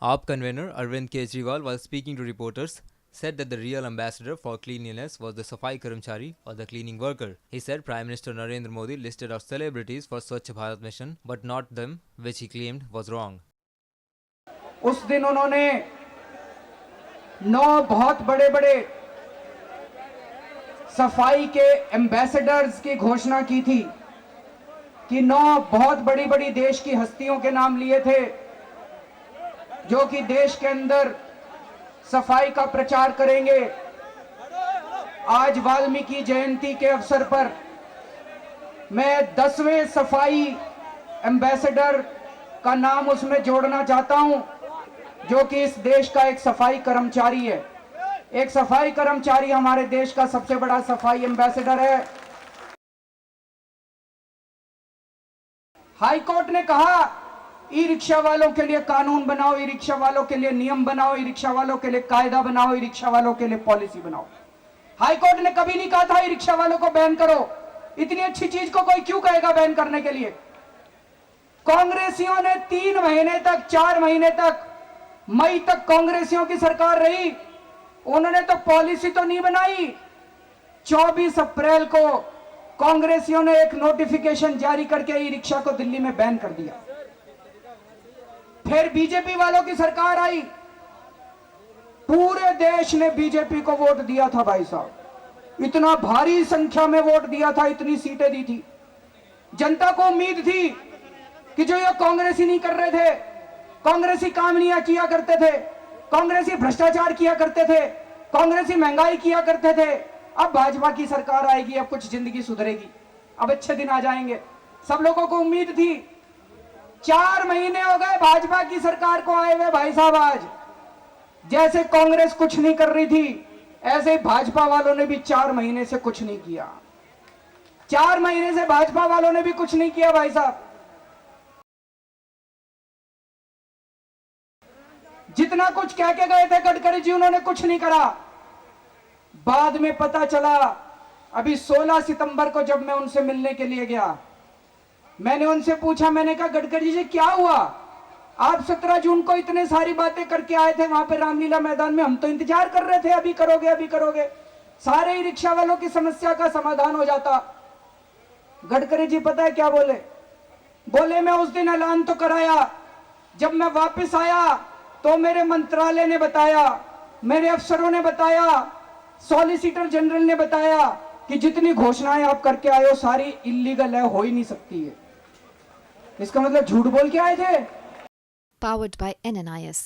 AAP convener Arvind Kejriwal, while speaking to reporters, said that the real ambassador for cleanliness was the Safai Karamchari or the cleaning worker. He said Prime Minister Narendra Modi listed out celebrities for Swachh Bharat mission, but not them, which he claimed was wrong. उस दिन उन्होंने 9 बहुत बड़े बड़े सफाई के ambassadors की घोषणा की थी कि 9 बहुत बड़ी बड़ी देश की हस्तियों के नाम लिए थे जो कि देश के अंदर सफाई का प्रचार करेंगे। आज वाल्मीकि जयंती के अवसर पर मैं 10वें सफाई एम्बेसडर का नाम उसमें जोड़ना चाहता हूं, जो कि इस देश का एक सफाई कर्मचारी है। एक सफाई कर्मचारी हमारे देश का सबसे बड़ा सफाई एम्बेसडर है। हाई कोर्ट ने कहा ई रिक्शा वालों के लिए कानून बनाओ, ई रिक्शा वालों के लिए नियम बनाओ, ई रिक्शा वालों के लिए कायदा बनाओ, ई रिक्शा वालों के लिए पॉलिसी बनाओ। हाई कोर्ट ने कभी नहीं कहा था ई रिक्शा वालों को बैन करो। इतनी अच्छी चीज को कोई क्यों कहेगा बैन करने के लिए? कांग्रेसियों ने 3 महीने तक, 4 महीने तक, मई तक कांग्रेसियों की सरकार रही, उन्होंने तो पॉलिसी तो नहीं बनाई। 24 अप्रैल को कांग्रेसियों ने एक नोटिफिकेशन जारी करके ई रिक्शा को दिल्ली में बैन कर दिया। फिर बीजेपी वालों की सरकार आई, पूरे देश ने बीजेपी को वोट दिया था भाई साहब, इतना भारी संख्या में वोट दिया था, इतनी सीटें दी थी। जनता को उम्मीद थी कि जो ये कांग्रेसी नहीं कर रहे थे, कांग्रेसी काम नहीं किया करते थे, कांग्रेसी भ्रष्टाचार किया करते थे, कांग्रेसी महंगाई किया करते थे, अब भाजपा की सरकार आएगी, अब कुछ जिंदगी सुधरेगी, अब अच्छे दिन आ जाएंगे। सब लोगों को उम्मीद थी। 4 महीने हो गए भाजपा की सरकार को आए हुए भाई साहब। आज जैसे कांग्रेस कुछ नहीं कर रही थी, ऐसे ही भाजपा वालों ने भी 4 महीने से कुछ नहीं किया। 4 महीने से भाजपा वालों ने भी कुछ नहीं किया भाई साहब। जितना कुछ कह के गए थे गडकरी जी, उन्होंने कुछ नहीं करा। बाद में पता चला, अभी 16 सितंबर को जब मैं उनसे मिलने के लिए गया, मैंने उनसे पूछा, मैंने कहा गडकरी जी क्या हुआ? आप 17 जून को इतने सारी बातें करके आए थे वहां पे रामलीला मैदान में, हम तो इंतजार कर रहे थे अभी करोगे अभी करोगे, सारे ही रिक्शा वालों की समस्या का समाधान हो जाता। गडकरी जी पता है क्या बोले? बोले मैं उस दिन ऐलान तो कराया, जब मैं वापस आया तो मेरे मंत्रालय ने बताया, मेरे अफसरों ने बताया, सॉलिसिटर जनरल ने बताया कि जितनी घोषणाएं आप करके आए हो सारी इलीगल है, हो ही नहीं सकती है। इसका मतलब झूठ बोल के आए थे। Powered by NNIS.